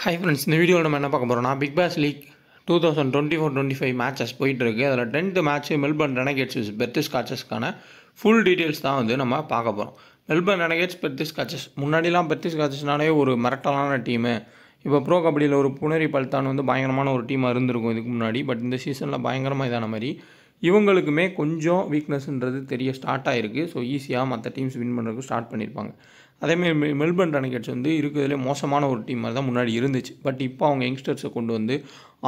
Hi friends, இந்த வீடியோவில் நம்ம என்ன பார்க்க போகிறோம்னா பிக் பாஸ் லீக் 2024-25 மேட்சஸ் போயிட்டுருக்கு. அதில் 10th மேட்ச்சு மெல்பர்ன் ரெனகேட்ஸ் விஸ் பெர்த் ஸ்காச்சஸ்க்கான ஃபுல் டீட்டெயில்ஸ் தான் வந்து நம்ம பார்க்க போகிறோம். மெல்பர்ன் ரெனகேட்ஸ் பெர்த் ஸ்காச்சஸ் முன்னாடிலாம் பெர்த் ஸ்காச்சஸ்னாலே ஒரு மிரட்டலான டீமு. இப்போ ப்ரோ கபடியில் ஒரு புனரி பல்தான் வந்து பயங்கரமான ஒரு டீமாக இருந்திருக்கும் இதுக்கு முன்னாடி. பட் இந்த சீசனில் பயங்கரமாக இதான மாதிரி இவங்களுக்குமே கொஞ்சம் வீக்னஸ்ன்றது தெரிய ஸ்டார்ட் ஆகிருக்கு. ஸோ ஈஸியாக மற்ற டீம்ஸ் வின் பண்ணுறதுக்கு ஸ்டார்ட் பண்ணியிருப்பாங்க. அதேமாதிரி மெல்பர்ன் ரெனகேட்ஸ் வந்து இருக்கிறதுலே மோசமான ஒரு டீம் மாதிரி தான் முன்னாடி இருந்துச்சு. பட் இப்போ அவங்க யங்ஸ்டர்ஸை கொண்டு வந்து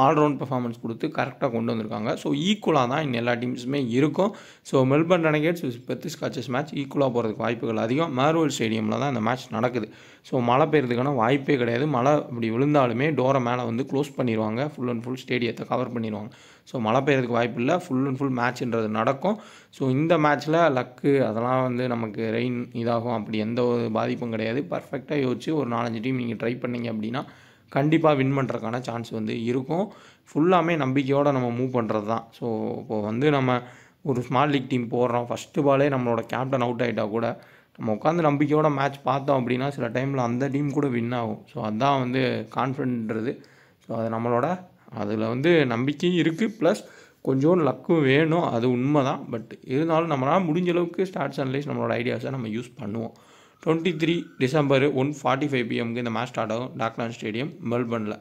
ஆல்ரவுண்ட் பெர்ஃபார்மன்ஸ் கொடுத்து கரெக்டாக கொண்டு வந்திருக்காங்க. ஸோ ஈக்குவலாக தான் இன்னும் எல்லா டீம்ஸுமே இருக்கும். So Melbourne Renegades Perth Scorchers match ஈக்குவலாக போகிறதுக்கு வாய்ப்புகள் அதிகம். மேர்வெல் ஸ்டேடியமில் தான் இந்த மேட்ச் நடக்குது. ஸோ மழை பெய்யறதுக்கான வாய்ப்பே கிடையாது. மழை இப்படி விழுந்தாலுமே டோரை மேலே வந்து க்ளோஸ் பண்ணிடுவாங்க. ஃபுல் அண்ட் ஃபுல் ஸ்டேடியத்தை கவர் பண்ணிடுவாங்க. ஸோ மழை பெய்யறதுக்கு வாய்ப்பு இல்லை. ஃபுல் அண்ட் ஃபுல் மேட்ச்ன்றது நடக்கும். ஸோ இந்த மேட்ச்சில் லக்கு அதெல்லாம் வந்து நமக்கு ரெயின் இதாகும் அப்படி எந்த ஒரு பாதிப்பும் கிடையாது. பர்ஃபெக்டாக யோசிச்சு ஒரு 4-5 டீம் நீங்கள் ட்ரை பண்ணிங்க அப்படின்னா கண்டிப்பாக வின் பண்ணுறதுக்கான சான்ஸ் வந்து இருக்கும். ஃபுல்லாமே நம்பிக்கையோடு நம்ம மூவ் பண்ணுறது தான். ஸோ இப்போது வந்து நம்ம ஒரு ஸ்மால் லீக் டீம் போடுறோம், ஃபஸ்ட்டு பாலே நம்மளோட கேப்டன் அவுட் ஆகிட்டா கூட நம்ம உட்காந்து நம்பிக்கையோட மேட்ச் பார்த்தோம் அப்படின்னா சில டைமில் அந்த டீம் கூட வின் ஆகும். ஸோ அதுதான் வந்து கான்ஃபிடென்ட்ன்றது. ஸோ அது நம்மளோட அதில் வந்து நம்பிக்கையும் இருக்குது, ப்ளஸ் கொஞ்சோண்டு லக்கும் வேணும். அது உண்மை தான். பட் இருந்தாலும் நம்மளால் முடிஞ்ச அளவுக்கு ஸ்டார்ட்ஸ் அனலைஸ் நம்மளோட ஐடியாஸை நம்ம யூஸ் பண்ணுவோம். 23 டிசம்பர் 1:45 PM இந்த மேட்ச் ஸ்டார்ட் ஆகும் டாக்லாண்ட் ஸ்டேடியம் மெல்பர்னில்.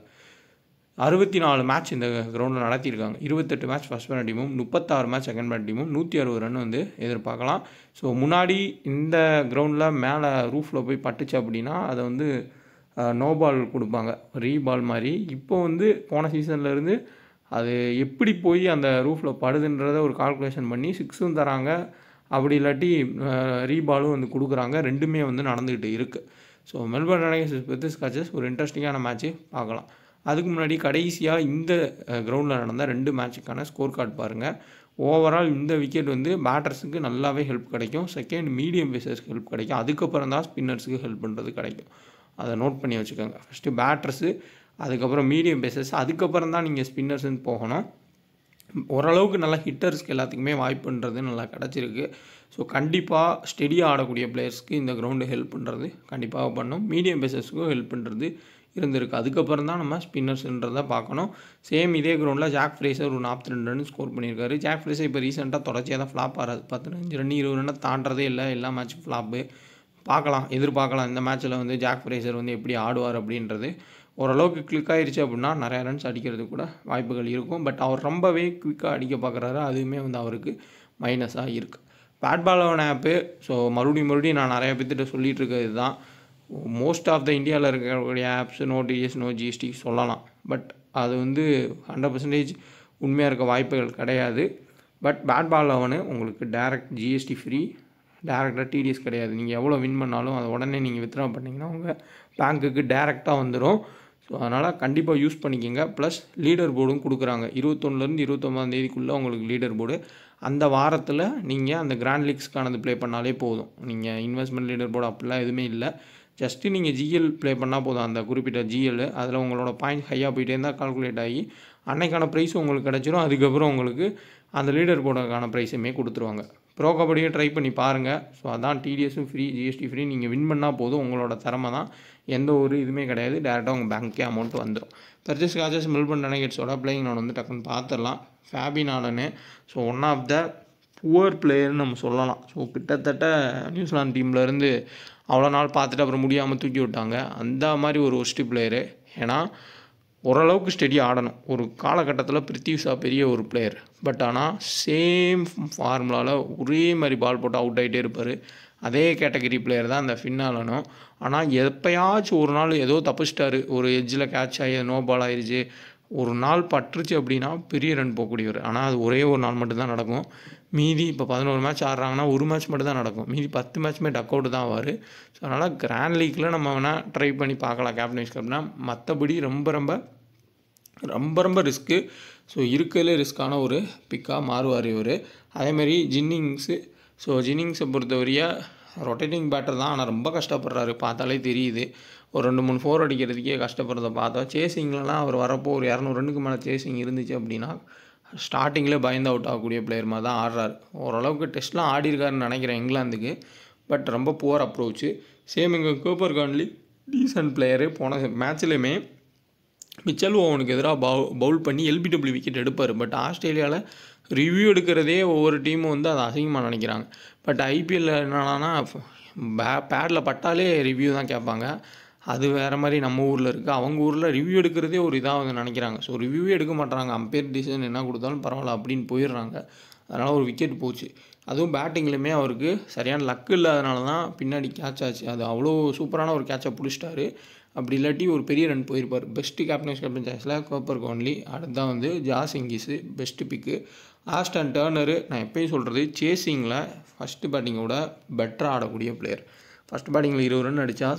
64 மேட்ச் இந்த கிரவுண்டில் நடத்தியிருக்காங்க. 28 மேட்ச் ஃபஸ்ட் பண்ண டீமும் 36 மேட்ச் செகண்ட் பண்ண டீமும் 160 ரன் வந்து எதிர்பார்க்கலாம். ஸோ முன்னாடி இந்த கிரவுண்டில் மேலே ரூஃபில் போய் பட்டுச்சு அப்படின்னா அதை வந்து நோ பால் கொடுப்பாங்க, ரீபால் மாதிரி. இப்போ வந்து போன சீசன்லேருந்து அது எப்படி போய் அந்த ரூஃபில் படுதுன்றதை ஒரு கால்குலேஷன் பண்ணி 6ம் தராங்க, அப்படி இல்லாட்டி ரீபாலும் வந்து கொடுக்குறாங்க. ரெண்டுமே வந்து நடந்துக்கிட்டு இருக்குது. ஸோ மெல்பர்ன் ரெனகேட்ஸ் பெர்த் ஸ்காச்சஸ் ஒரு இன்ட்ரெஸ்டிங்கான மேட்ச்சு பார்க்கலாம். அதுக்கு முன்னாடி கடைசியாக இந்த கிரவுண்டில் நடந்த 2 மேட்சுக்கான ஸ்கோர் கார்டு பாருங்கள். ஓவரால் இந்த விக்கெட் வந்து பேட்டர்ஸுக்கு நல்லாவே ஹெல்ப் கிடைக்கும். செகண்ட் மீடியம் பேசர்ஸ்க்கு ஹெல்ப் கிடைக்கும். அதுக்கப்புறம் தான் ஸ்பின்னர்ஸுக்கு ஹெல்ப் பண்ணுறது கிடைக்கும். அதை நோட் பண்ணி வச்சுக்கோங்க. ஃபஸ்ட்டு பேட்டர்ஸு, அதுக்கப்புறம் மீடியம் பேசர்ஸ், அதுக்கப்புறம் தான் நீங்கள் ஸ்பின்னர்ஸ்ன்னு போகணும். ஓரளவுக்கு நல்லா ஹிட்டர்ஸ்க்கு எல்லாத்துக்குமே வாய்ப்புன்றது நல்லா கிடச்சிருக்கு. ஸோ கண்டிப்பாக ஸ்டெடியாக ஆடக்கூடிய பிளேயர்ஸ்க்கு இந்த கிரவுண்டு ஹெல்ப் பண்ணுறது கண்டிப்பாக பண்ணும். மீடியம் பேசர்ஸுக்கும் ஹெல்ப் பண்ணுறது இருந்திருக்கு. அதுக்கப்புறம் தான் நம்ம ஸ்பின்னர்ஸ்ன்றதை பார்க்கணும். சேம் இதே கிரவுண்டில் ஜாக் ஃப்ரேசர் ஒரு 42 ரன் ஸ்கோர் பண்ணியிருக்காரு. ஜாக் ஃப்ரேசர் இப்போ ரீசெண்டாக தொடர்ச்சியாக தான் ஃப்ளாப் ஆகிறாது. 15 ரன் 20 ரன்னை தாண்டதே இல்லை. எல்லா மேட்சும் ஃப்ளாப்பு. பார்க்கலாம், எதிர்பார்க்கலாம் இந்த மேட்ச்சில் வந்து ஜாக் ஃப்ரேசர் வந்து எப்படி ஆடுவார் அப்படின்றது. ஓரளவுக்கு கிளிக் ஆகிடுச்சு அப்படின்னா நிறையா ரன்ஸ் அடிக்கிறதுக்கு கூட வாய்ப்புகள் இருக்கும். பட் அவர் ரொம்பவே குவிக்காக அடிக்க பார்க்குறாரு. அதுவுமே வந்து அவருக்கு மைனஸாக இருக்குது. Bad ball on off. So மறுபடியும் நான் நிறையா பேர்த்திட்ட சொல்லிகிட்டு இருக்கிறது தான். மோஸ்ட் ஆஃப் த இந்தியாவில் இருக்கக்கூடிய apps no DS no GST சொல்லலாம். பட் அது வந்து 100% உண்மையாக இருக்க வாய்ப்புகள் கிடையாது. பட் பேட் பால் அவனு உங்களுக்கு டேரக்ட் ஜிஎஸ்டி ஃப்ரீ, டேரெக்டாக டிடிஎஸ் கிடையாது. நீங்கள் எவ்வளோ வின் பண்ணாலும் அதை உடனே நீங்கள் வித்ட்ரா பண்ணிங்கன்னா உங்கள் பேங்க்குக்கு டேரெக்டாக வந்துடும். ஸோ அதனால் கண்டிப்பாக யூஸ் பண்ணிக்கோங்க. ப்ளஸ் லீடர் போர்டும் கொடுக்குறாங்க. 21லேருந்து 29ஆம் தேதிக்குள்ளே உங்களுக்கு லீடர் போர்டு. அந்த வாரத்தில் நீங்கள் அந்த கிராண்ட் லீக்ஸ்க்கானது ப்ளே பண்ணாலே போதும். நீங்கள் இன்வெஸ்ட்மெண்ட் லீடர் போர்டு அப்படிலாம் எதுவுமே இல்லை. ஜஸ்ட்டு நீங்கள் ஜிஎல் ப்ளே பண்ணால் போதும். அந்த குறிப்பிட்ட ஜிஎல் அதில் உங்களோட பாயிண்ட் ஹையாக போயிட்டே இருந்தால் கால்குலேட் ஆகி அன்னைக்கான ப்ரைஸும் உங்களுக்கு கிடச்சிரும். அதுக்கப்புறம் உங்களுக்கு அந்த லீடர் போர்டுக்கான ப்ரைஸுமே கொடுத்துருவாங்க. ப்ரோ கபடியை ட்ரை பண்ணி பாருங்கள். ஸோ அதான் டிடிஎஸும் ஃப்ரீ, ஜிஎஸ்டி ஃப்ரீ. நீங்கள் வின் பண்ணால் போதும். உங்களோட திறமை தான், எந்த ஒரு இதுவுமே கிடையாது. டேரெக்டாக உங்கள் பேங்க்கே அமௌண்ட் வந்துடும். பெர்த் ஸ்காச்சஸ் மெல்பர்ன் ரெனகேட்ஸோட பிளேயிங் நான் வந்து டக்குன்னு பார்த்துடலாம். Fabian Allen, so one of the poor பிளேயர்னு நம்ம சொல்லலாம். ஸோ கிட்டத்தட்ட நியூசிலாந்து டீம்லேருந்து அவ்வளோ நாள் பார்த்துட்டு அப்புறம் முடியாமல் தூக்கி விட்டாங்க. அந்த மாதிரி ஒரு ஒஸ்ட்டு பிளேயரு. ஏன்னா ஓரளவுக்கு ஸ்டெடியாக ஆடணும். ஒரு காலகட்டத்தில் பிருத்திவி ஷா பெரிய ஒரு பிளேயர். பட் ஆனால் சேம் ஃபார்முலாவில் ஒரே மாதிரி பால் போட்டு அவுட் ஆகிட்டே இருப்பார். அதே கேட்டகரி பிளேயர் தான் அந்த ஃபின் ஆலனும். ஆனால் எப்போயாச்சும் ஒரு நாள் ஏதோ தப்பிச்சிட்டாரு, ஒரு எட்ஜில் கேட்ச் ஆகி நோ பால் ஆயிடுச்சு, ஒரு நாள் பட்டுருச்சு அப்படின்னா பெரிய ரன் போகக்கூடியவர். ஆனால் அது ஒரே ஒரு நாள் மட்டும்தான் நடக்கும். மீதி இப்போ 11 மேட்ச் ஆடுறாங்கன்னா ஒரு மேட்ச் மட்டும் தான் நடக்கும். மீதி 10 மேட்ச்சுமே டக் அவுட் தான் ஆவார். ஸோ அதனால் கிராண்ட் லீக்கில் நம்ம வேணால் ட்ரை பண்ணி பார்க்கலாம் கேப்டன் வைஸ் கேப்டனா. மற்றபடி ரொம்ப ரிஸ்க்கு. ஸோ இருக்கிறதுலே ரிஸ்க்கான ஒரு பிக்காக மாறுவார் இவர். அதேமாதிரி ஜின்னிங்ஸு. ஸோ ஜின்னிங்ஸை பொறுத்தவரைய ரொட்டேட்டிங் பேட்டர் தான், ஆனால் ரொம்ப கஷ்டப்படுறாரு. பார்த்தாலே தெரியுது. ஒரு 2-3 4 அடிக்கிறதுக்கே கஷ்டப்படுறத பார்த்தோம். சேசிங்லலாம் அவர் வரப்போ ஒரு 200 ரன்னுக்கு மேலே சேசிங் இருந்துச்சு அப்படின்னா ஸ்டார்டிங்கில் பயந்து அவுட் ஆகக்கூடிய பிளேயர் மாதிரி தான் ஆடுறாரு. ஓரளவுக்கு டெஸ்ட்லாம் ஆடிருக்காருன்னு நினைக்கிறேன் இங்கிலாந்துக்கு. பட் ரொம்ப புவர் அப்ரோச்சு. சேம் இங்கே கூப்பர் கான்லி டீசன்ட் பிளேயரு. போன மேட்ச்லேயுமே மிச்சல் ஓவனுக்கு எதிராக பவுல் பண்ணி எல்பிடபிள்யூ விக்கெட் எடுப்பார். பட் ஆஸ்திரேலியாவில் ரிவ்யூ எடுக்கிறதே ஒவ்வொரு டீமும் வந்து அதை அசிங்கமாக நினைக்கிறாங்க. பட் ஐபிஎல்லில் என்னன்னா பேடில் பட்டாலே ரிவ்யூ தான் கேட்பாங்க. அது வேறு மாதிரி நம்ம ஊரில் இருக்குது. அவங்க ஊரில் ரிவ்யூ எடுக்கிறதே ஒரு இதாக வந்து நினைக்கிறாங்க. ஸோ ரிவ்யூவே எடுக்க மாட்டாங்க. அம்பையர் டிசிஷன் என்ன கொடுத்தாலும் பரவாயில்ல அப்படின்னு போயிடுறாங்க. அதனால் ஒரு விக்கெட் போச்சு. அதுவும் பேட்டிங்லேயுமே அவருக்கு சரியான லக்கு இல்லாதனால தான் பின்னாடி கேட்ச் ஆச்சு. அது அவ்வளோ சூப்பரான ஒரு கேட்சை பிடிச்சிட்டாரு. அப்படி இல்லாட்டி ஒரு பெரிய ரன் போயிருப்பார். பெஸ்ட்டு கேப்டன் சாய்ஸில் கோப்பர் கோன்லி, அடுத்தான் வந்து ஜாஸ் இங்கிஸு பெஸ்ட்டு பிக்கு. ஆஸ்டன் டர்னரு நான் எப்பயும் சொல்கிறது சேசிங்கில் ஃபஸ்ட்டு பேட்டிங்கோட பெட்டராக ஆடக்கூடிய பிளேயர். ஃபஸ்ட் பேட்டிங்கில் 20 ரன் அடித்தா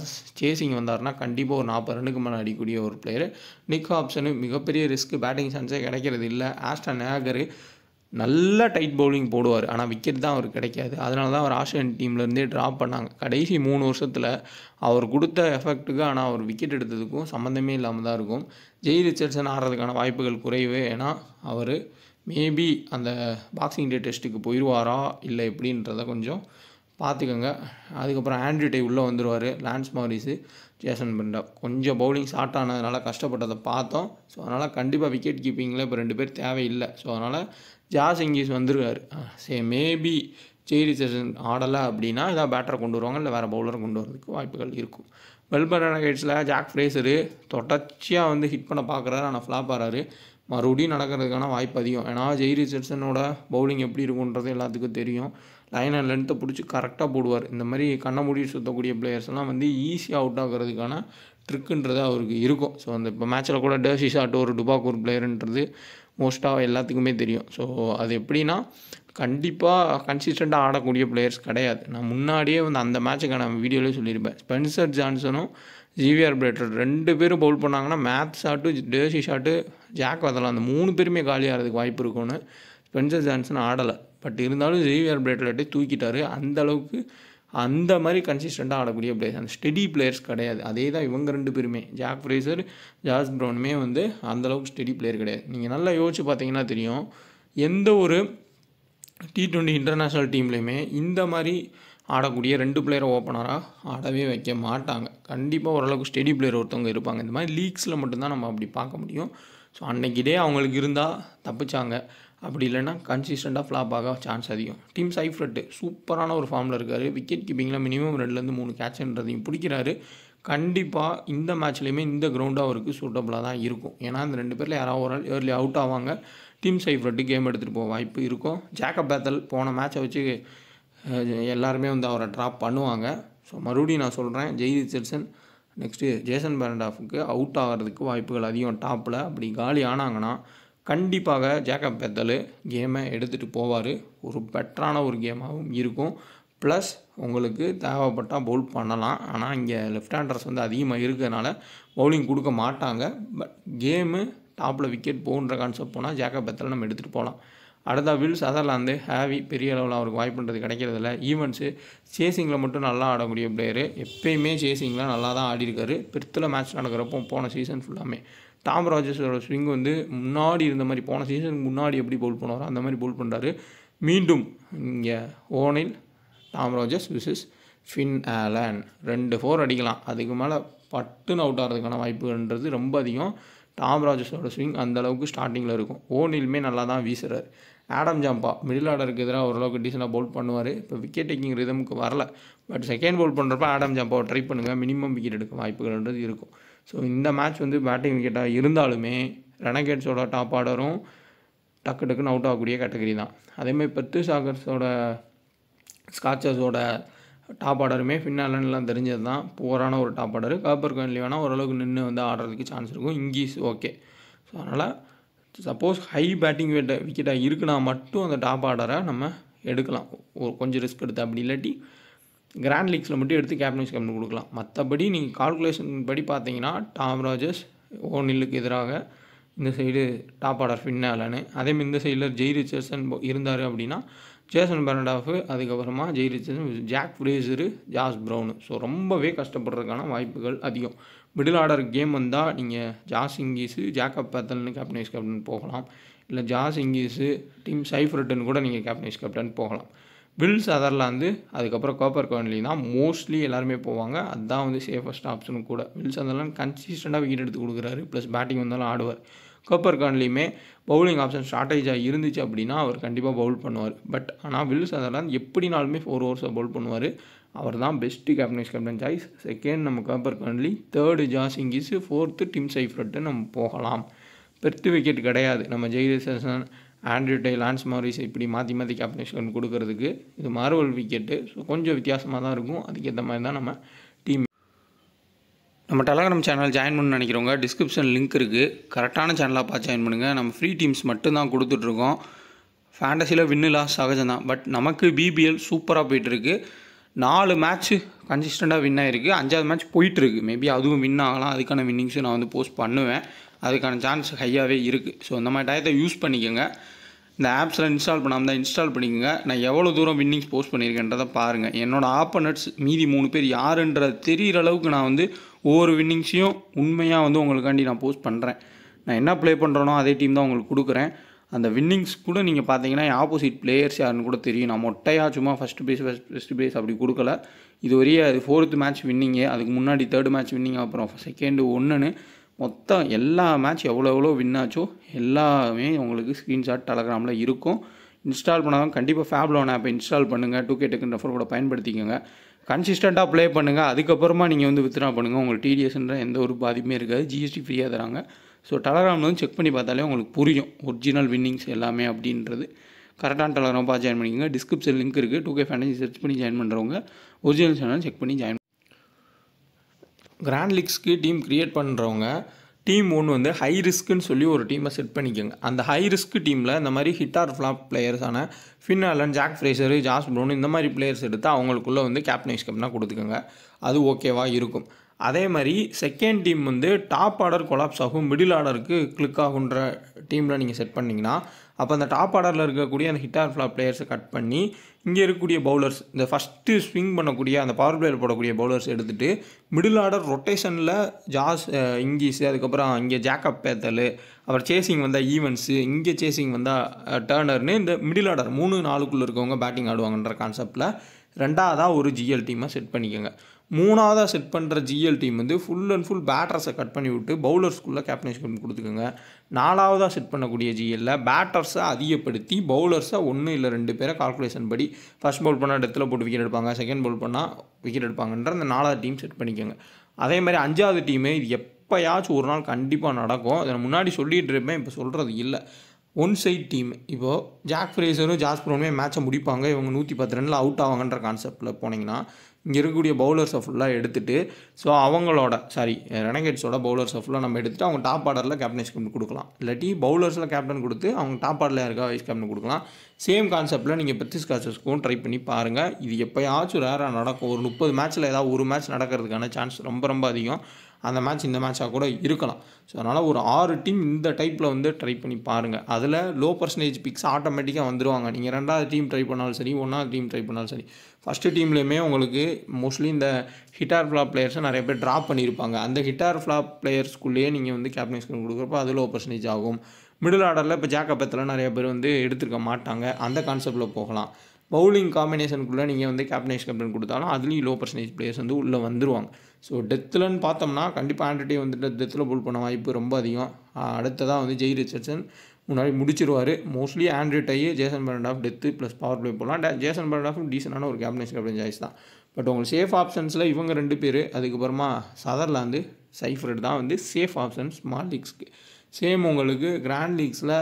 சேசிங் வந்தார்னா கண்டிப்பாக ஒரு 40 ரன்னுக்கு மேலே அடிக்கக்கூடிய ஒரு பிளேயர். நிக் ஹாப்சனு மிகப்பெரிய ரிஸ்க்கு, பேட்டிங் சான்ஸே கிடைக்கிறது இல்லை. ஆஸ்டன் நேகரு நல்ல டைட் பவுலிங் போடுவார், ஆனால் விக்கெட் தான் அவருக்கு கிடைக்காது. அதனால தான் அவர் ஆஸ்திரேலியன் டீம்லேருந்தே ட்ராப் பண்ணாங்க. கடைசி 3 வருஷத்தில் அவர் கொடுத்த எஃபெக்ட்டுக்கு ஆனால் அவர் விக்கெட் எடுத்ததுக்கும் சம்மந்தமே இல்லாமல் தான் இருக்கும். ஜெய் ரிச்சர்ட்சன் ஆடுறதுக்கான வாய்ப்புகள் குறைவு. ஏன்னா அவர் மேபி அந்த பாக்ஸிங் டே டெஸ்ட்டுக்கு போயிடுவாரா இல்லை எப்படின்றத கொஞ்சம் பார்த்துக்கோங்க. அதுக்கப்புறம் ஆண்ட்ரூ டை உள்ளே வந்துடுவார். லான்ஸ் மாரிஸு, ஜேசன் பெர்னா கொஞ்சம் பவுலிங் ஷார்ட் ஆனதுனால கஷ்டப்பட்டதை பார்த்தோம். ஸோ அதனால் கண்டிப்பாக விக்கெட் கீப்பிங்கில் இப்போ 2 பேர் தேவையில்லை. ஸோ அதனால் ஜாஸ் இங்கிஸ் வந்துருவார். மேபி ஜெய் ரிச்சர்ட்சன் ஆடலை அப்படின்னா ஏதாவது பேட்டரை கொண்டு வருவாங்க, இல்லை வேறு பவுலரை கொண்டு வரதுக்கு வாய்ப்புகள் இருக்கும். மெல்பர்ன் ரெனகேட்ஸில் ஜாக் ஃப்ரேசரு தொடர்ச்சியாக வந்து ஹிட் பண்ண பார்க்குறாரு, ஆனால் ஃப்ளாப் ஆகிறாரு. மறுபடியும் நடக்கிறதுக்கான வாய்ப்பு அதிகம். ஏன்னா ஜெய் ரிச்சர்ட்சனோட பவுலிங் எப்படி இருக்குன்றது எல்லாத்துக்கும் தெரியும். லைன் அண்ட் லென்த்தை பிடிச்சி கரெக்டாக போடுவார். இந்த மாதிரி கண்ணை மூடி சுற்றக்கூடிய பிளேயர்ஸ்லாம் வந்து ஈஸியாக அவுட் ஆகிறதுக்கான ட்ரிக்குன்றது அவருக்கு இருக்கும். ஸோ அந்த இப்போ மேட்ச்சில் கூட டர்சி ஷாட் ஒரு டுபாக்கூர் பிளேயருன்றது மோஸ்ட்டாக எல்லாத்துக்குமே தெரியும். ஸோ அது எப்படின்னா கண்டிப்பாக கன்சிஸ்டண்ட்டாக ஆடக்கூடிய பிளேயர்ஸ் கிடையாது. நான் முன்னாடியே வந்து அந்த மேட்சுக்கான வீடியோலேயே சொல்லியிருப்பேன். ஸ்பென்சர் ஜான்சனும் ஜிவிஆர் பிளேட்டர் 2 பேரும் பவுல் பண்ணாங்கன்னா மேத் ஷாட்டு, டர்சி ஷாட்டு, ஜாக் வதலாம் அந்த 3 பேருமே காலியாகிறதுக்கு வாய்ப்பு இருக்கும்னு ஸ்பென்சர் ஜான்சன் ஆடலை. பட் இருந்தாலும் ஜிவிஆர் பிளேட்டர்கிட்டே தூக்கிட்டார். அந்தளவுக்கு அந்த மாதிரி கன்சிஸ்டண்ட்டாக ஆடக்கூடிய பிளேயர்ஸ், அந்த ஸ்டெடி பிளேயர்ஸ் கிடையாது. அதே தான் இவங்க 2 பேருமே, ஜாக் ஃப்ரேசர், ஜாஸ் ப்ரௌனுமே வந்து அந்தளவுக்கு ஸ்டெடி பிளேயர் கிடையாது. நீங்கள் நல்லா யோசிச்சு பார்த்தீங்கன்னா தெரியும், எந்த ஒரு T20 இன்டர்நேஷ்னல் டீம்லேயுமே இந்த மாதிரி ஆடக்கூடிய 2 பிளேயரை ஓப்பனராக ஆடவே வைக்க மாட்டாங்க. கண்டிப்பாக ஓரளவுக்கு ஸ்டெடி பிளேயர் ஒருத்தவங்க இருப்பாங்க. இந்த மாதிரி லீக்ஸில் மட்டும்தான் நம்ம அப்படி பார்க்க முடியும். ஸோ அன்றைக்கிட்டே அவங்களுக்கு இருந்தால் தப்பிச்சாங்க. அப்படி இல்லைன்னா கன்சிஸ்டண்ட்டாக ஃப்ளாப் ஆக சான்ஸ் அதிகம். டீம் சைஃப்ரட்டு சூப்பரான ஒரு ஃபார்மில் இருக்கார். விக்கெட் கீப்பிங்கில் மினிமம் 2-3 கேட்ச்ன்றதையும் பிடிக்கிறாரு. கண்டிப்பாக இந்த மேட்ச்லேயுமே இந்த கிரவுண்டாக அவருக்கு சூட்டபுளாக தான் இருக்கும். ஏன்னா இந்த 2 பேரில் யாராவது ஒரு ஆள் ஏர்லி அவுட் ஆவாங்க. டீம் சைஃப்ரட்டு கேம் எடுத்துகிட்டு போக வாய்ப்பு இருக்கும். ஜேக்கப் பேத்தல் போன மேட்சை வச்சு எல்லாருமே வந்து அவரை ட்ராப் பண்ணுவாங்க. ஸோ மறுபடியும் நான் சொல்கிறேன், ஜெய் ரிச்சர்ட்சன் நெக்ஸ்ட்டு ஜேசன் பெர்னாண்டோஃபுக்கு அவுட் ஆகிறதுக்கு வாய்ப்புகள் அதிகம். டாப்பில் அப்படி காலி ஆனாங்கன்னா கண்டிப்பாக ஜேக்கப் பேத்தல் கேமை எடுத்துகிட்டு போவார். ஒரு பெட்டரான ஒரு கேமாகவும் இருக்கும். ப்ளஸ் உங்களுக்கு தேவைப்பட்டால் பவுல் பண்ணலாம். ஆனால் இங்கே லெஃப்ட் ஹேண்டர்ஸ் வந்து அதிகமாக இருக்கிறதுனால பவுலிங் கொடுக்க மாட்டாங்க. பட் கேமு டாப்பில் விக்கெட் போகுன்ற கான்செப்ட் போனால் ஜேக்கப் பேத்தல் நம்ம எடுத்துகிட்டு போகலாம். அடுத்தா வில் சதர்லாந்து ஹேவி பெரிய அளவில் அவருக்கு வாய்ப்புன்றது கிடைக்கிறதில்ல. ஈவெண்ட்ஸு சேசிங்கில் மட்டும் நல்லா ஆடக்கூடிய பிளேயரு. எப்பயுமே சேசிங்கில் நல்லா தான் ஆடிருக்காரு. பெருத்தில் மேட்ச் நடக்கிறப்போ போன சீசன் ஃபுல்லாமே டாம் ராஜர்ஸோட ஸ்விங் வந்து முன்னாடி இருந்த மாதிரி, போன சீசனுக்கு முன்னாடி எப்படி பவுல் பண்ணுவாரோ அந்த மாதிரி பவுல் பண்ணுறாரு. மீண்டும் இங்கே ஓனில் Tom Rogers versus Finn Allen 2 4 அடிக்கலாம். அதுக்கு மேலே பட்டுன்னு அவுட் ஆகிறதுக்கான வாய்ப்புன்றது ரொம்ப அதிகம். டாம் ராஜர்ஸோட ஸ்விங் அந்தளவுக்கு ஸ்டார்டிங்கில் இருக்கும். ஓனிலுமே நல்லா தான் வீசுறாரு. ஆடம் ஜாம்பா மிடில் ஆர்டருக்கு எதிராக ஓரளவுக்கு டீசெண்டாக பவுல் பண்ணுவார். இப்போ விக்கெட் டேக்கிங் ரிதமுக்கு வரல. பட் செகண்ட் பவுல் பண்ணுறப்ப ஆடம் ஜாம்பாவை ட்ரை பண்ணுங்கள், மினிமம் விக்கெட் எடுக்க வாய்ப்புகள்ன்றது இருக்கும். ஸோ இந்த மேட்ச் வந்து பேட்டிங் விக்கெட்டாக இருந்தாலுமே ரெனகேட்ஸோட டாப் ஆர்டரும் டக்கு டக்குன்னு அவுட் ஆகக்கூடிய கேட்டகரி தான். அதேமாதிரி பெத்து சாகர்ஸோட ஸ்காச்சர்ஸோட டாப் ஆர்டருமே ஃபின் ஆலன்லாம் தெரிஞ்சது தான். புவரான ஒரு டாப் ஆர்டரு. காப்பர் கோன்லி வேணால் ஓரளவுக்கு நின்று வந்து ஆடுறதுக்கு சான்ஸ் இருக்கும். இங்கீஸ் ஓகே. ஸோ அதனால் சப்போஸ் ஹை பேட்டிங் விக்கெட்டாக இருக்குன்னா மட்டும் அந்த டாப் ஆர்டரை நம்ம எடுக்கலாம், ஒரு கொஞ்சம் ரிஸ்க் எடுத்து. அப்படி இல்லாட்டி கிராண்ட் லீக்ஸில் மட்டும் எடுத்து கேப்டன்ஸ் கொடுக்கலாம். மற்றபடி நீங்கள் கால்குலேஷன் படி பார்த்தீங்கன்னா டாம் ராஜர்ஸ் ஓனிலுக்கு எதிராக இந்த சைடு டாப் ஆர்டர் ஃபின் ஆலனு, அதேமாதிரி இந்த சைடில் ஜெய் ரிச்சர்ட்சன் இருந்தார் அப்படின்னா ஜேசன் பெர்னாண்டோஃபு, அதுக்கப்புறமா ஜெய் ரிச்சர்ட்சன், ஜாக் ஃப்ரேசரு, ஜாஸ் ப்ரௌனு. ஸோ ரொம்பவே கஷ்டப்படுறதுக்கான வாய்ப்புகள் அதிகம். மிடில் ஆர்டர் கேம் வந்தால் நீங்கள் ஜாஸ் இங்கீஸு, ஜேக்கப் பேத்தல்னு கேப்டன் கேப்டன் போகலாம். இல்லை ஜாஸ் இங்கீஸு, டீம் சைஃப்ரட்டுன்னு கூட நீங்கள் கேப்டன் கேப்டன் போகலாம். வில் சதர்லாந்து அதுக்கப்புறம் காப்பர் கர்ன்லி தான் மோஸ்ட்லி எல்லாருமே போவாங்க. அதுதான் வந்து சேஃபஸ்ட் ஆப்ஷனும் கூட. வில் சதர்லாந்து கன்சிஸ்டண்ட்டாக விக்கெட் எடுத்து கொடுக்குறாரு, ப்ளஸ் பேட்டிங் வந்தாலும் ஆடுவார். காப்பர் கர்ன்லியுமே பவுலிங் ஆப்ஷன் ஷார்ட்டேஜாக இருந்துச்சு அப்படின்னா அவர் கண்டிப்பாக பவுல் பண்ணுவார். பட் ஆனால் வில் சதர்லாந்து எப்படினாலுமே 4 ஓவர்ஸை பவுல் பண்ணுவார். அவர் தான் பெஸ்ட்டு கேப்டன் சாய்ஸ். செகண்ட் நம்ம காப்பர் கர்ன்லி, தேர்டு ஜாஸ் இங்கிஸ், ஃபோர்த்து டிம் சைஃப்ரட்டு நம்ம போகலாம். பெர்த்து விக்கெட் கிடையாது. நம்ம ஜெய்ரிசன், ஆண்ட்ரூ டை, லான்ஸ் மாரிஸ் இப்படி மாற்றி மாற்றி கேப்டன் கொடுக்கறதுக்கு இது மார்வல் விக்கெட்டு. ஸோ கொஞ்சம் வித்தியாசமாக தான் இருக்கும். அதுக்கேற்ற மாதிரி தான் நம்ம டீம். நம்ம டெலகிராம் சேனல் ஜாயின் பண்ண நினைக்கிறவங்க டிஸ்கிரிப்ஷன் லிங்க் இருக்குது. கரெக்டான சேனலாக பார்த்து ஜாயின் பண்ணுங்கள். நம்ம ஃப்ரீ டீம்ஸ் மட்டும்தான் கொடுத்துட்ருக்கோம். ஃபேண்டசியில் வின்னு லாஸ் சகஜம் தான். பட் நமக்கு பிபிஎல் சூப்பராக போயிட்டுருக்கு. 4 மேட்ச்சு கன்சிஸ்டண்ட்டாக வின் ஆகிருக்கு. 5வது மேட்ச் போயிட்டுருக்கு. மேபி அதுவும் வின் ஆகலாம். அதுக்கான வின்னிங்ஸும் நான் வந்து போஸ்ட் பண்ணுவேன். அதுக்கான சான்ஸ் ஹையாகவே இருக்குது. ஸோ இந்த மாதிரி டயத்தை யூஸ் பண்ணிக்கோங்க. இந்த ஆப்ஸில் இன்ஸ்டால் பண்ணாமல் தான் இன்ஸ்டால் பண்ணிக்கோங்க. நான் எவ்வளோ தூரம் வின்னிங்ஸ் போஸ்ட் பண்ணியிருக்கேன்றதை பாருங்கள். என்னோடய ஆப்போனட்ஸ் மீதி 3 பேர் யாருன்றது தெரிகிற அளவுக்கு நான் வந்து ஒவ்வொரு வின்னிங்ஸையும் உண்மையாக வந்து உங்களுக்காண்டி நான் போஸ்ட் பண்ணுறேன். நான் என்ன ப்ளே பண்ணுறேனோ அதே டீம் தான் உங்களுக்கு கொடுக்குறேன். அந்த வின்னிங்ஸ் கூட நீங்கள் பார்த்தீங்கன்னா என் ஆப்போசிட் பிளேயர்ஸ் யாருன்னு கூட தெரியும். நான் மொட்டையாக சும்மா ஃபஸ்ட்டு ப்ரைஸ் அப்படி கொடுக்கல. இது வரையே அது 4th மேட்ச் வின்னிங்கு, அதுக்கு முன்னாடி 3rd மேட்ச் வின்னிங், அப்புறம் செகண்டு 1ன்னு மொத்தம் எல்லா மேட்ச் எவ்வளோ வின் ஆச்சோ எல்லாமே உங்களுக்கு ஸ்க்ரீன்ஷாட் டெலகிராமில் இருக்கும். இன்ஸ்டால் பண்ணாதான் கண்டிப்பாக ஃபேப்லோன் ஆப்பை இன்ஸ்டால் பண்ணுங்கள். 2K டெக்கன் ரெஃபர் கூட பயன்படுத்திக்கோங்க. கன்சிஸ்டண்ட்டாக ப்ளே பண்ணுங்கள். அதுக்கப்புறமா நீங்கள் வந்து வித்ட்ரா பண்ணுங்கள். உங்களுக்கு டிடிஎஸ்ன்ற எந்த ஒரு பாதிப்புமே இருக்காது. ஜிஎஸ்டி ஃப்ரீயாக தராங்க. ஸோ டெலகிராமில் வந்து செக் பண்ணி பார்த்தாலே உங்களுக்கு புரியும் ஒரிஜினல் வின்னிங்ஸ் எல்லாமே அப்படின்றது. கரெக்டான டெலகிராம் பார்த்து ஜாயின் பண்ணிக்கோங்க. டிஸ்கிரிப்ஷன் லிங்க் இருக்குது. 2K ஃபேண்டசி சர்ச் பண்ணி ஜாயின் பண்ணுறவங்க ஒரிஜினல் சேனல் செக் பண்ணி ஜாயின். கிராண்ட் லீக்ஸ்க்கு டீம் க்ரியேட் பண்ணுறவங்க டீம் 1 வந்து ஹை ரிஸ்க்குன்னு சொல்லி ஒரு டீமை செட் பண்ணிக்கோங்க. அந்த ஹை ரிஸ்க் டீமில் இந்த மாதிரி ஹிட் ஆர் ஃப்ளாப் பிளேயர்ஸான Finn Allen, Jake Fraser, Josh Brown இந்த மாதிரி பிளேயர்ஸ் எடுத்து அவங்களுக்குள்ளே வந்து கேப்டன் கேப்டனாக கொடுத்துக்கோங்க. அது ஓகேவாக இருக்கும். அதே மாதிரி செகண்ட் டீம் வந்து டாப் ஆர்டர் கொலாப்ஸ் ஆகும், மிடில் ஆர்டருக்கு கிளிக் ஆகுன்ற டீமில் நீங்கள் செட் பண்ணிங்கன்னா அப்போ அந்த டாப் ஆர்டரில் இருக்கக்கூடிய அந்த ஹிட் ஆர் ஃப்ளாப் பிளேயர்ஸை கட் பண்ணி இங்கே இருக்கக்கூடிய பவுலர்ஸ், இந்த ஃபஸ்ட்டு ஸ்விங் பண்ணக்கூடிய அந்த பவர் பிளேயர் போடக்கூடிய பவுலர்ஸ் எடுத்துகிட்டு மிடில் ஆர்டர் ரொட்டேஷனில் ஜாஸ் இங்கீஸு, அதுக்கப்புறம் இங்கே ஜாக்கப் பேத்தல், அப்புறம் சேசிங் வந்தால் ஈவன்ஸு, இங்கே சேசிங் வந்தால் டர்னர்னு இந்த மிடில் ஆர்டர் 3-4க்குள்ளே இருக்கவங்க பேட்டிங் ஆடுவாங்கன்ற கான்செப்டில் 2வதாக ஒரு ஜிஎல் டீமை செட் பண்ணிக்கோங்க. 3வதாக செட் பண்ணுற ஜிஎல் டீம் வந்து ஃபுல் அண்ட் ஃபுல் பேட்டர்ஸை கட் பண்ணி விட்டு பவுலர்ஸ்குள்ளே கேப்டன் கொடுத்துக்கோங்க. 4வதாக செட் பண்ணக்கூடிய ஜிஎல்லில் பேட்டர்ஸை அதிகப்படுத்தி பவுலர்ஸை 1 இல்லை 2 பேரை கால்குலேஷன் படி ஃபஸ்ட் பவுல் பண்ணால் டெத்தில் போட்டு விக்கெட் எடுப்பாங்க, செகண்ட் பவுல் பண்ணால் விக்கெட் எடுப்பாங்கன்ற அந்த 4வது டீம் செட் பண்ணிக்கோங்க. அதே மாதிரி 5வது டீமு இது எப்போயாச்சும் ஒரு நாள் கண்டிப்பாக நடக்கும். அதை முன்னாடி சொல்லிகிட்டு இருப்பேன், இப்போ சொல்கிறது இல்லை. 1 சைட் டீம். இப்போது ஜாக் ஃப்ரேசரும் ஜாஸ் ப்ரௌனுமே மேட்சை முடிப்பாங்க, இவங்க 110 ரனில் அவுட் ஆவாங்கன்ற கான்செப்டில் போனீங்கன்னா இங்கே இருக்கக்கூடிய பவுலர்ஸை ஃபுல்லாக எடுத்துகிட்டு ஸோ அவங்களோட ரெனகேட்ஸோட பவுலர்ஸை ஃபுல்லாக நம்ம எடுத்துகிட்டு அவங்க டாப் ஆர்டரில் கேப்டன் கொடுக்கலாம். இல்லாட்டி பவுலர்ஸில் கேப்டன் கொடுத்து அவங்க டாப் ஆர்டரில் யாருக்கா வைஸ் கேப்டன் கொடுக்கலாம். சேம் கான்செப்டில் நீங்கள் பெர்த்திஸ் காச்சஸ்க்கும் ட்ரை பண்ணி பாருங்கள். இது எப்போயாச்சும் ரேராக நடக்கும். ஒரு 30 மேட்ச்சில் ஏதாவது ஒரு மேட்ச் நடக்கிறதுக்கான சான்ஸ் ரொம்ப ரொம்ப அதிகம். அந்த மேட்ச் இந்த மேட்சாக கூட இருக்கலாம். ஸோ அதனால் ஒரு 6 டீம் இந்த டைப்பில் வந்து ட்ரை பண்ணி பாருங்கள். அதில் லோ பர்சன்டேஜ் பிக்ஸ் ஆட்டோமேட்டிக்காக வந்துடுவாங்க. நீங்கள் 2வது டீம் ட்ரை பண்ணாலும் சரி, 1வது டீம் ட்ரை பண்ணாலும் சரி. ஃபஸ்ட்டு டீம்லேயுமே உங்களுக்கு மோஸ்ட்லி இந்த ஹிட் ஆர் ஃப்ளாப் பிளேயர்ஸை நிறைய பேர் ட்ராப் பண்ணியிருப்பாங்க. அந்த ஹிட் ஆர் ஃப்ளாப் பிளேயர்ஸ்குள்ளேயே நீங்கள் வந்து கேப்டன் கொடுக்குறப்போ அது லோ பர்சன்டேஜ் ஆகும். மிடில் ஆர்டரில் இப்போ ஜாக்கப்பத்தில் நிறைய பேர் வந்து எடுத்துருக்க மாட்டாங்க. அந்த கான்செப்டில் போகலாம். பவுலிங் காம்பினேஷனுக்குள்ளே நீங்கள் வந்து கேப்டன் கொடுத்தாலும் அதுலேயும் லோ பர்சன்டேஜ் பிளேயர்ஸ் வந்து உள்ளே வந்துடுவாங்க. ஸோ டெத்துலன்னு பார்த்தோம்னா கண்டிப்பாக ஆண்ட்ரே வந்துட்டு டெத்தில் புல் பண்ண வாய்ப்பு ரொம்ப அதிகம். அடுத்ததாக வந்து ஜெய் ரிச்சர்ட்சன் முன்னாடி முடிச்சிருவார். Mostly Andrew Tye, Jason Behrendorff death plus power play போகலாம். ஜேசன் பெர்னாண்டோஃப் டீசெண்டான ஒரு கேப்டன் சாய்ஸ் தான். பட் உங்களுக்கு சேஃப் ஆப்ஷன்ஸில் இவங்க 2 பேர், அதுக்கப்புறமா சதர்லாந்து, சைஃப்ரட் தான் வந்து சேஃப் ஆப்ஷன்ஸ் ஸ்மால் லீக்ஸ்க்கு. சேம் உங்களுக்கு கிராண்ட் லீக்ஸில்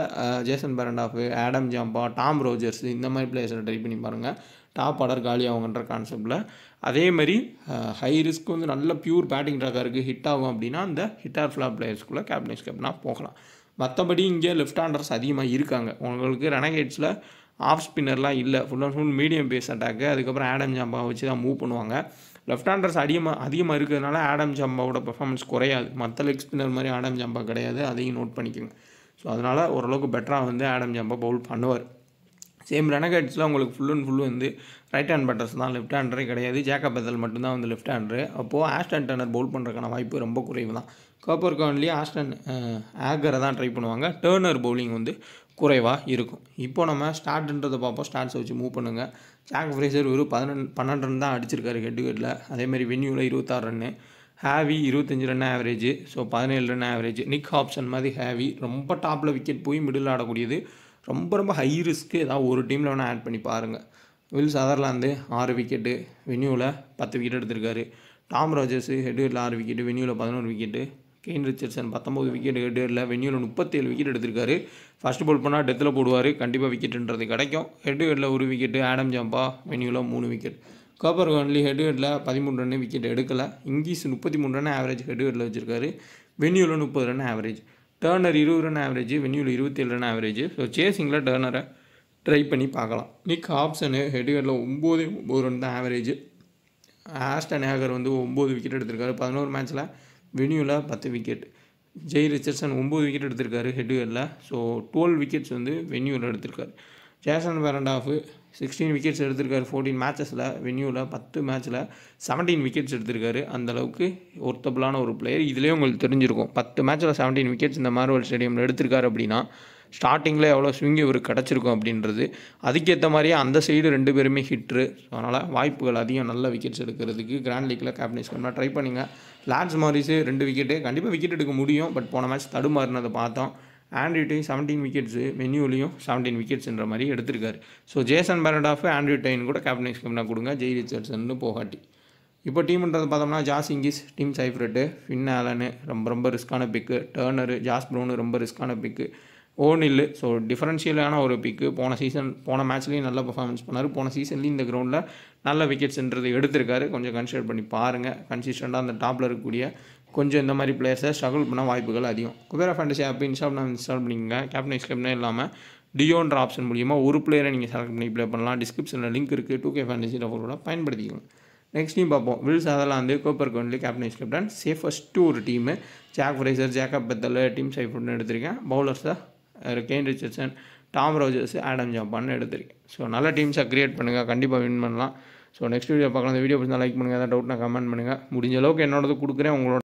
Jason Behrendorff, Adam Zampa, Tom Rogers இந்த மாதிரி பிளேயர்ஸை ட்ரை பண்ணி பாருங்கள். டாப் ஆர்டர் காலி ஆகுன்ற கான்செப்டில். அதே மாதிரி ஹை ரிஸ்க் வந்து நல்ல பியூர் பேட்டிங் ட்ராக்காக இருக்குது, ஹிட் ஆகும் அப்படின்னா அந்த ஹிட் ஆர் ஃப்ளாப் பிளேயர்ஸ்குள்ளே கேப்டனாக போகலாம். மற்றபடி இங்கே லெஃப்ட் ஹேண்டர்ஸ் அதிகமாக இருக்காங்க. உங்களுக்கு ரெனகேட்ஸில் ஆஃப் ஸ்பின்னர்லாம் இல்லை, full and full medium pace attack. அதுக்கப்புறம் ஆடம் ஜாம்பா வச்சு தான் மூவ் பண்ணுவாங்க. லெஃப்ட் ஹேண்டர்ஸ் அதிகமாக இருக்கிறதுனால ஆடம் ஜாம்பாவோட பெர்ஃபார்மன்ஸ் குறையாது. மற்ற லெக் ஸ்பின்னர் மாதிரி ஆடம் ஜாம்பா கிடையாது, அதையும் நோட் பண்ணிக்கோங்க. ஸோ அதனால் ஓரளவுக்கு பெட்டராக வந்து ஆடம் ஜாம்பா பவுல் பண்ணுவார். சேம் ரெனகேட்ஸில் உங்களுக்கு ஃபுல் அண்ட் ஃபுல் வந்து ரைட் ஹேண்ட் பேட்டர்ஸ் தான், லெஃப்ட் ஹேண்டரே கிடையாது. ஜேக்கப் பெத்தல் மட்டும்தான் வந்து லெஃப்ட் ஹேண்டரு. அப்போது ஆஸ்டன் டர்னர் பவுல் பண்ணுறதுக்கான வாய்ப்பு ரொம்ப குறைவு தான். காப்பர் கர்ன்லி ஆஸ்டன் ஆகரை தான் ட்ரை பண்ணுவாங்க. டர்னர் பவுலிங் வந்து குறைவாக இருக்கும். இப்போ நம்ம ஸ்டார்ட்ன்றதை பார்ப்போம். ஸ்டார்ட்ஸை வச்சு மூவ் பண்ணுங்கள். ஜாக் ஃப்ரேசர் ஒரு 12 ரன் தான் அடிச்சிருக்காரு ஹெட் டு ஹெட்டில். அதேமாதிரி வென்யூவில் 26 run. Heavy 25 run average. So 17 run average. Nick Hobson மாதிரி ஹேவி ரொம்ப டாப்பில் விக்கெட் போய் மிடில் ஆடக்கூடியது. ரொம்ப ஹை ரிஸ்க்கு. ஏதாவது ஒரு டீமில் வேணால் ஆட் பண்ணி பாருங்கள். வில் சதர்லாந்து 6 விக்கெட்டு, வென்யூவில் 10 விக்கெட் எடுத்திருக்காரு. டாம் ராஜர்ஸு ஹெட் டு ஹெட்டில் 6 விக்கெட்டு, வென்யூவில் 11 wicket. Kane Richardson 19 wicket head to ஹெட்டில், வென்யூவில் 37 விக்கெட் எடுத்திருக்காரு. ஃபஸ்ட் பால் பண்ணால் டெத்தில் போடுவார், கண்டிப்பாக விக்கெட்டுன்றது கிடைக்கும். ஹெட் டு ஹெட்டில் 1 விக்கெட்டு. ஆடம் ஜம்பா வென்யூவில் 3 wicket. Cooper Connolly head to ஹெட்டில் 13 ரன், விக்கெட் எடுக்கலை. Inglis 33 run average head to ஹெட்டில் வச்சிருக்காரு. வென்யூவில் 30 run average. Turner 20 run average, வென்யூவில் 27 ரன் ஆவரேஜ். ஸோ சேசிங்கில் டர்னரை ட்ரை பண்ணி பார்க்கலாம். நிக் ஹாப்சனு ஹெட் டு ஹெட்டில் 9 ரன் தான் ஆவரேஜ். ஆஸ்டன் ஹேகர் 9 விக்கெட் எடுத்திருக்காரு 11 மேட்ச்சில், வென்யூவில் 10 விக்கெட். ஜெய் ரிச்சர்ட்சன் 9 விக்கெட் எடுத்திருக்காரு ஹெட் டு ஹெட்டில். ஸோ 12 விக்கெட்ஸ் வென்யூவில் எடுத்திருக்காரு. ஜேசன் பெரண்டாஃப் 16 விக்கெட்ஸ் எடுத்திருக்காரு 14 மேட்சஸில், வென்யூவில் 10 மேட்ச்சில் 17 விக்கெட்ஸ் எடுத்திருக்காரு. அந்தளவுக்கு ஒர்த்தபிளான ஒரு பிளேயர். இதுலேயே உங்களுக்கு தெரிஞ்சிருக்கும் 10 மேட்ச்சில் 17 விக்கெட்ஸ் இந்த மார்வெல் ஸ்டேடியமில் எடுத்திருக்காரு அப்படின்னா ஸ்டார்டிங்கில் எவ்வளோ ஸ்விங் இவருக்கு கிடச்சிருக்கும் அப்படின்றது. அதுக்கேற்ற மாதிரியே அந்த சைடு 2 பேருமே ஹிட்ரு. ஸோ அதனால் வாய்ப்புகள் அதிகம் நல்ல விக்கெட்ஸ் எடுக்கிறதுக்கு. கிராண்ட் லீக்கில் கேப்டன்ஸ் பண்ணால் ட்ரை பண்ணுங்கள். லான்ஸ் மாரிஸு 2 விக்கெட்டு, கண்டிப்பாக விக்கெட் எடுக்க முடியும். பட் போன மேட்ச் தடுமாறுனதை பார்த்தோம். ஆண்ட்ரூ டைன் 17 விக்கெட்ஸு, வென்யூலையும் 17 விக்கெட்ஸ்ன்ற மாதிரி எடுத்திருக்காரு. ஸோ ஜேசன் பெரண்டாஃப், ஆண்ட்ரூ டைன் கூட கேப்டன்ஸ் பண்ணால் கொடுங்க, ஜெய் ரிச்சர்ட்சன் போகாட்டி. இப்போ டீம்ன்றது பார்த்தோம்னா ஜாஸ் இங்கிஸ், டிம் சைஃப்ரட்டு, ஃபின் ஆலனு ரொம்ப ரிஸ்க்கான பிக்கு. டர்னரு, ஜாஸ் ப்ரௌனு ரொம்ப ரிஸ்க்கான பிக்கு. ஓனில் ஸோ டிஃபரன்ஷியலான ஒரு பிக்கு. போன மேட்ச்லேயும் நல்ல பர்ஃபார்மன்ஸ் பண்ணார். போன சீசன்லேயும் இந்த கிரவுண்டில் நல்ல விக்கெட்ஸ்ன்றது எடுத்திருக்காரு. கொஞ்சம் கன்சிடர் பண்ணி பாருங்கள். கன்சிஸ்டண்ட்டாக அந்த டாப்பில் இருக்கக்கூடிய கொஞ்சம் இந்த மாதிரி பிளேயர்ஸை ஸ்ட்ரகிள் பண்ண வாய்ப்புகள் அதிகம். குபேரா ஃபேண்டசி ஆப் இன்ஸ்டால் பண்ணிக்கோங்க. கேப்டன் கேப்டனே இல்லாமல் டியோன்ற ஆப்ஷன் மூலியமாக ஒரு பிளேயரை நீங்கள் செலக்ட் பண்ணி ப்ளே பண்ணலாம். டிஸ்கிரிப்ஷனில் லிங்க் இருக்குது. 2K ஃபேண்டசி கூட பயன்படுத்திக்கோங்க. நெக்ஸ்ட் டீம் பார்ப்போம். Will Sutherland Cooper Connolly captain captain. Safest ஒரு team. Jake Fraser, Jacob Bethell, Tim சைஃப்ரட்னு எடுத்திருக்கேன். பவுலர்ஸை Kane Richardson, Tom Rogers, Adam ஜம்பான்னு எடுத்திருக்கேன். ஸோ நல்ல டீம்ஸை க்ரியேட் பண்ணுங்கள், கண்டிப்பாக வின் பண்ணலாம். ஸோ நெக்ஸ்ட் வீடியோ பார்க்கலாம். இந்த வீடியோ பிடிச்சா லைக் பண்ணுங்கள். ஏதாவது டவுட்னா கமெண்ட் பண்ணுங்கள். முடிஞ்ச அளவுக்கு என்னோடது கொடுக்குறேன். உங்களோட